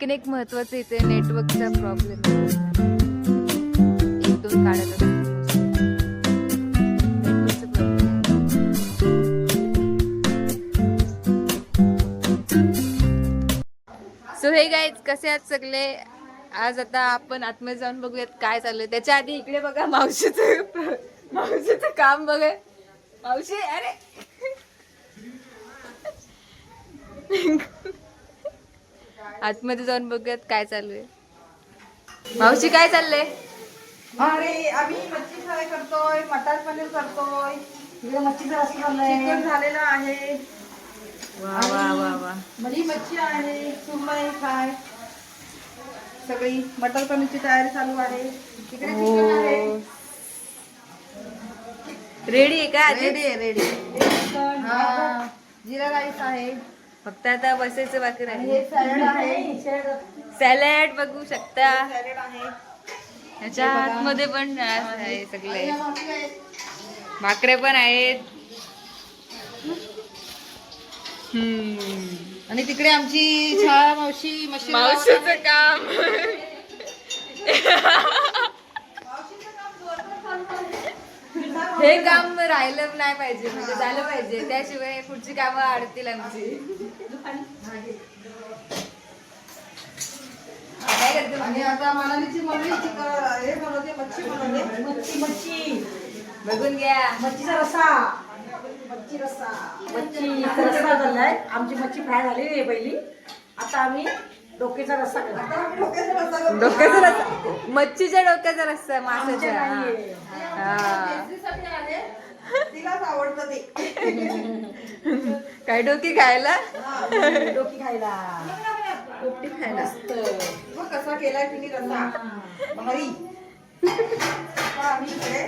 एक महत्वाचं इथे नेटवर्कचा प्रॉब्लेम आहे. एक दोन काढत सो हे गाईज कसे आहेत सगळे. आज आता आपण आतमध्ये जाऊन बघूयात काय चाललंय. त्याच्या आधी इकडे बघा मावशीचं काम बघा. मावशी अरे आतमध्ये जाऊन बघूयात काय चालू आहे. मावशी काय चाललंय. अरे आम्ही मच्छी फ्राय करतोय, मटार पनीर करतोय, मच्छीचा रस्सा चिकन झालेला आहे. वा वा वा वा. ही मच्छी आहे, सुरमई फ्राय, सगळी मटार पनीरची तयारी चालू आहे. इकडे चिकन आहे. रेडी आहे का. रेडी आहे रेडी. जिरा राईस आहे. फक्त आता बसायचं बाकी राहिले. हे सॅलड आहे. सॅलड बघू शकता. सॅलड आहे. ह्याच्या आतमध्ये पण आहे सगळे. भाकऱ्या पण आहेत. आणि तिकडे आमची छाया मावशी मशीन मावशीचं काम. हे काम राहिलं नाही पाहिजे, म्हणजे झालं पाहिजे, त्याशिवाय पुढची कामं अडतील आमची. काय करते आणि आता मनालीची मम्मी हे बनवते, मच्छी बनवते. मच्छी बघून घ्या. मच्छीचा रस्सा. मच्छीचा रस्सा झालाय. आमची मच्छी फ्राय झालेली आहे पहिली. आता आम्ही डोक्याचा रस्सा करतो. डोक्याचा रस्सा. मच्छीच्या डोक्याचा रस्सा. माशाच्या. तिलाच आवडतं ते. काय डोकी खायला. डोकी खायला. पोपटी खायला. बघ कसा केलाय तिने रस्सा. भारी. आम्ही इकडे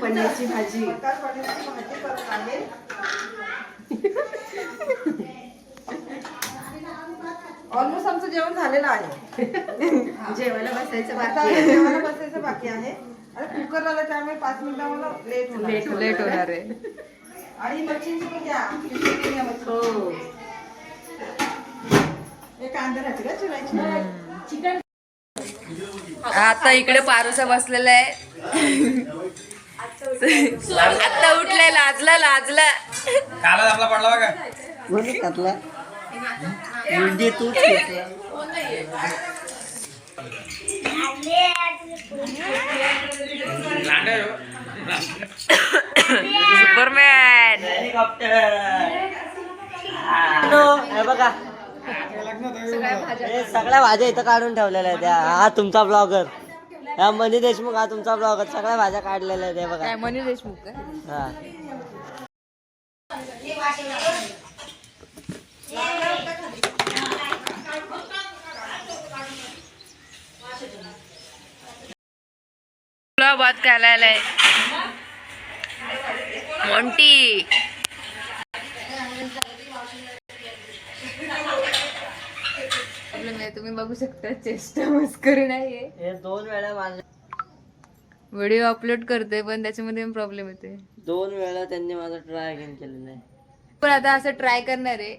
पनीरची भाजी. मटार पनीरची भाजी करत आहे. ऑलमोस्ट आमचं जेवण झालेलं आहे. जेवायला बसायचं आता बाकी. जेवायला बसायचं बाकी आहे. अरे कुकर लावलं त्यामुळे 5 मिनिटांमध्ये लेट होणार आहे. आणि मच्छीची पण घ्या. हो. एक कांदा राहते का चिरायची. चिकन. आता इकडे पारोसा बसलेला आहे. आता उठलाय. लाजला. काला आपला पडला बघा. कोणी घातला. सुपरमॅन. हे बघा हे सगळ्या भाज्या इथं काढून ठेवलेल्या आहेत. हा तुमचा ब्लॉगर. हा मनी देशमुख. हा तुमचा ब्लॉगर. सगळ्या भाज्या काढलेल्या आहेत. हे बघा. काय मनी देशमुख का. हा तुला बात खायला मोंटी. तुम्ही बघू शकता. चेष्टा मस्करी नाहीये. हे 2 वेळा माझे व्हिडिओ अपलोड करते पण त्याच्यामध्ये प्रॉब्लेम येते. 2 वेळा त्यांनी माझा ट्राय अगेन केलेला आहे. पण आता असं ट्राय करणार आहे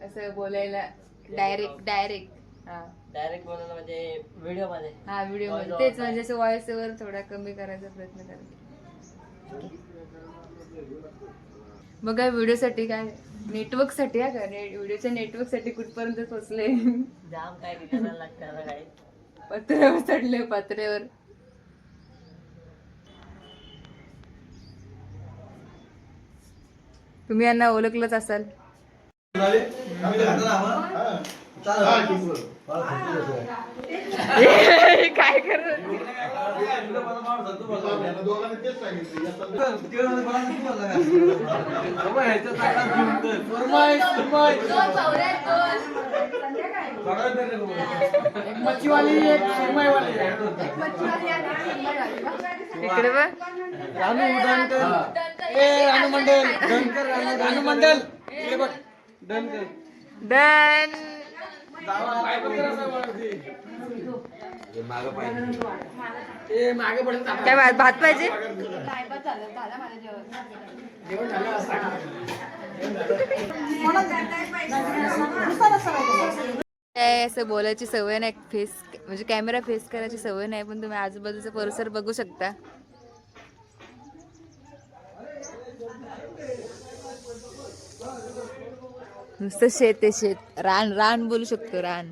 असं बोलायला. डायरेक्ट बोलायला म्हणजे व्हिडिओ मध्ये. हा व्हिडिओ मध्ये तेच म्हणजे असं व्हॉइस ओव्हर थोडा कमी करायचा प्रयत्न करायचा. बघा व्हिडिओ काय नेटवर्क साठी. हा का व्हिडिओच्या नेटवर्क साठी कुठपर्यंत पोहोचले. जाम काय करायला लागतं काय. पत्र्यावर चढले. पत्र्यावर. तुम्ही यांना ओळखलंच असाल. काय करत. इकडे बघ. डन. काय भात पाहिजे. काय असं बोलायची सवय नाही, फेस म्हणजे कॅमेरा फेस करायची सवय नाही, पण तुम्ही आजूबाजूचा परिसर बघू शकता. नुसतं शेत आहे, शेत. रान रान बोलू शकतो, रान.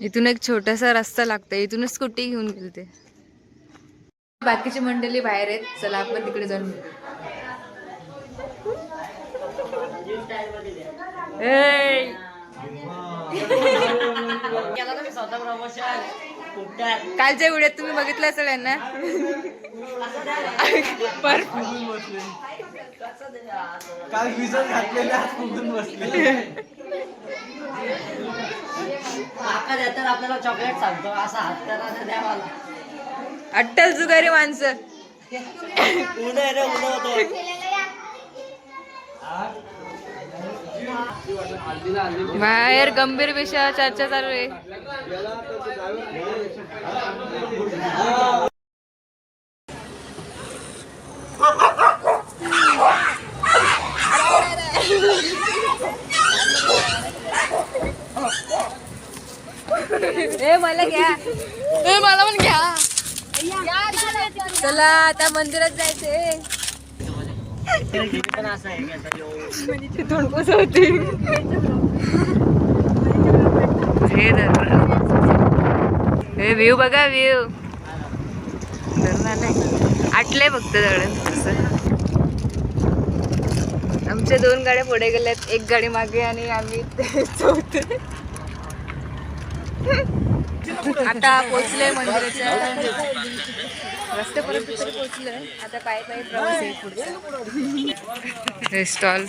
इथून एक छोटासा रस्ता लागतोय, इथूनच स्कूटी घेऊन गेलते. बाकीची मंडळी बाहेर आहेत, चला आपण तिकडे जाऊन बघू. कालच्या व्हिडिओत तुम्ही बघितलं असेल यांना. काल विजत घातलेले आज फुगून बसले. काका देतात आपल्याला चॉकलेट सांगतो असा हात करा द्या मला. अट्टल जुगारी माणसं. उन्हा रे उन्हा होतो. बाहेर गंभीर विषयावर चर्चा चालू आहे. मला घ्या, मला पण घ्या. चला आता मंदिरात जायचंय. पण असं आहे तिथून पोचवते. हे व्ह्यू बघा, व्ह्यू आटले फक्त दळण. आमच्या 2 गाड्या पुढे गेल्यात, 1 गाडी मागे आणि आम्ही चौथे. आता पोचलोय मंदिराच्या रस्त्यापर्यंत तरी पोचलोय. आता पायी पायी प्रवास आहे पुढचा. हे स्टॉल,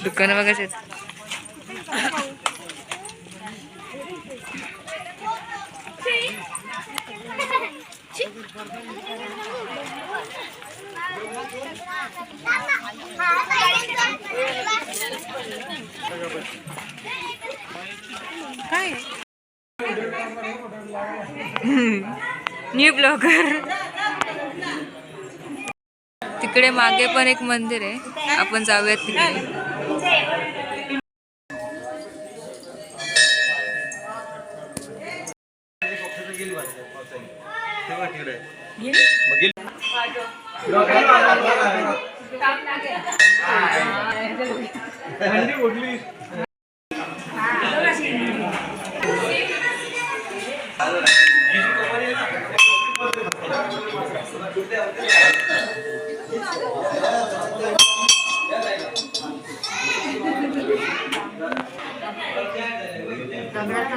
दुकानं बघायचे आहेत. काय न्यू ब्लॉगर. तिकडे मागे पण एक मंदिर आहे, आपण जाऊयात तिकडे.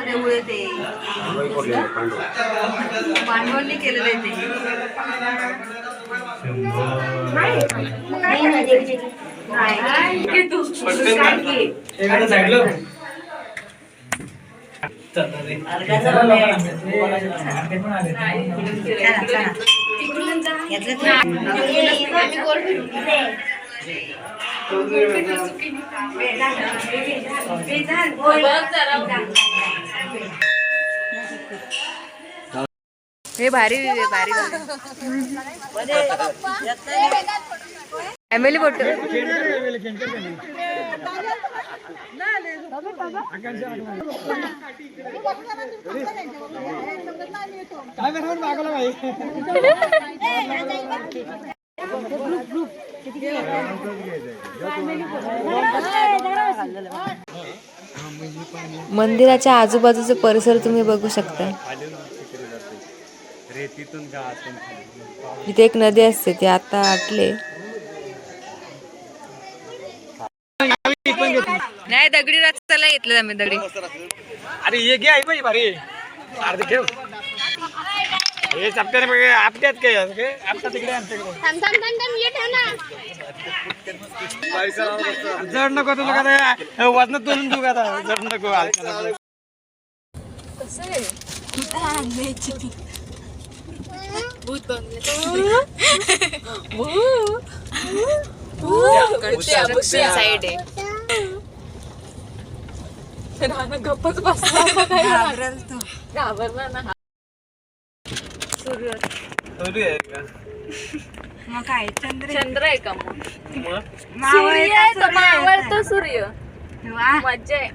देऊळ आहे ते, पांडवांनी केलेलं आहे ते. हे भारी भारी फॅमिली फोटो. मंदिराच्या आजूबाजूचा परिसर तुम्ही बघू शकता. इथे एक नदी असते, ती आता आटले. नाही दगडी रस्त्याला घेतलं आम्ही दगडी. अरे ये घे आई बाई भारी अर्धे ठेव. हे चपट्याने आपट्यात काय आपटा तिकडे जड नको तुला का वजन तोडून देऊ का जड नको. साईड आहे. गप्पच बसला, घाबरला ना. सूर्य मग काय चंद्र आहे का मग? सूर्य आहे, तो मावळतो सूर्य. मज्जा आहे.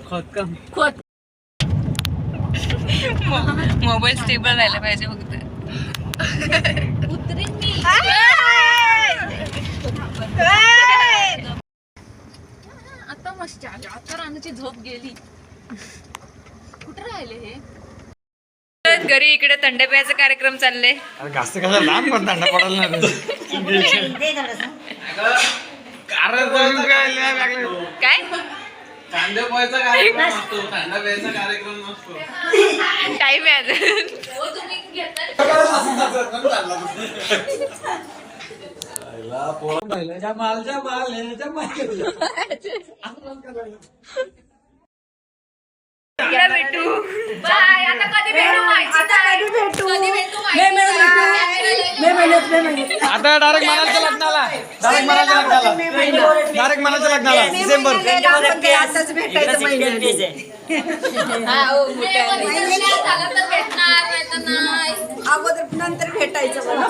खोदकाम मोबाईल स्टेबल राहायला पाहिजे फक्त. आता मस्त आले. आता रानाची झोप गेली. कुठे राहिले हे? घरी इकडे थंड प्यायचा कार्यक्रम चालले. अरे जास्त कसा लांब पण थंडा पडायला नाही काय कांदे पोहायचा कार्यक्रम असतो, थंड प्यायचा कार्यक्रम नसतो. टाइम आहे अजून. इकडे भेटू. बाय. आता कधी भेटू माहिती आता कधी भेटू? कधी भेटू मे माहिती महिन्यात मे महिन्यात आता डायरेक्ट मनालच्या लग्नाला डायरेक्ट मनालच्या लग्नाला डायरेक्ट मनालच्या लग्नाला डिसेंबर आताच भेटायचं महिन्यात. झालं तर भेटणार नाही तर नाही. अगोदर नंतर भेटायचं मला.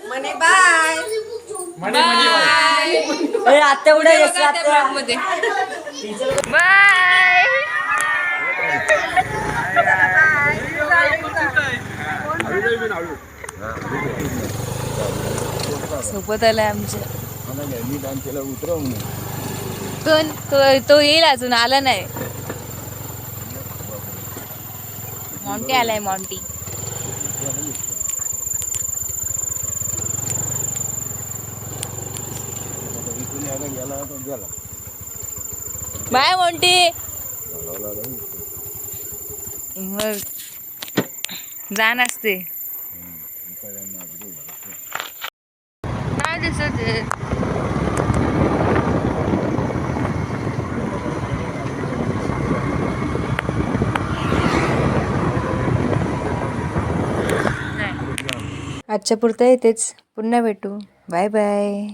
म्हणे बाय. आत्या उड्या येस आत्या. मध्ये बाय. सोबत आलाय आमच्या. तो येईल अजून आला नाही. मॉन्टी आलाय मॉन्टी. Bye Monty. मग जा नसते काय दिसत आहे. आजच्या पुरतं येतेच. पुन्हा भेटू. Bye bye.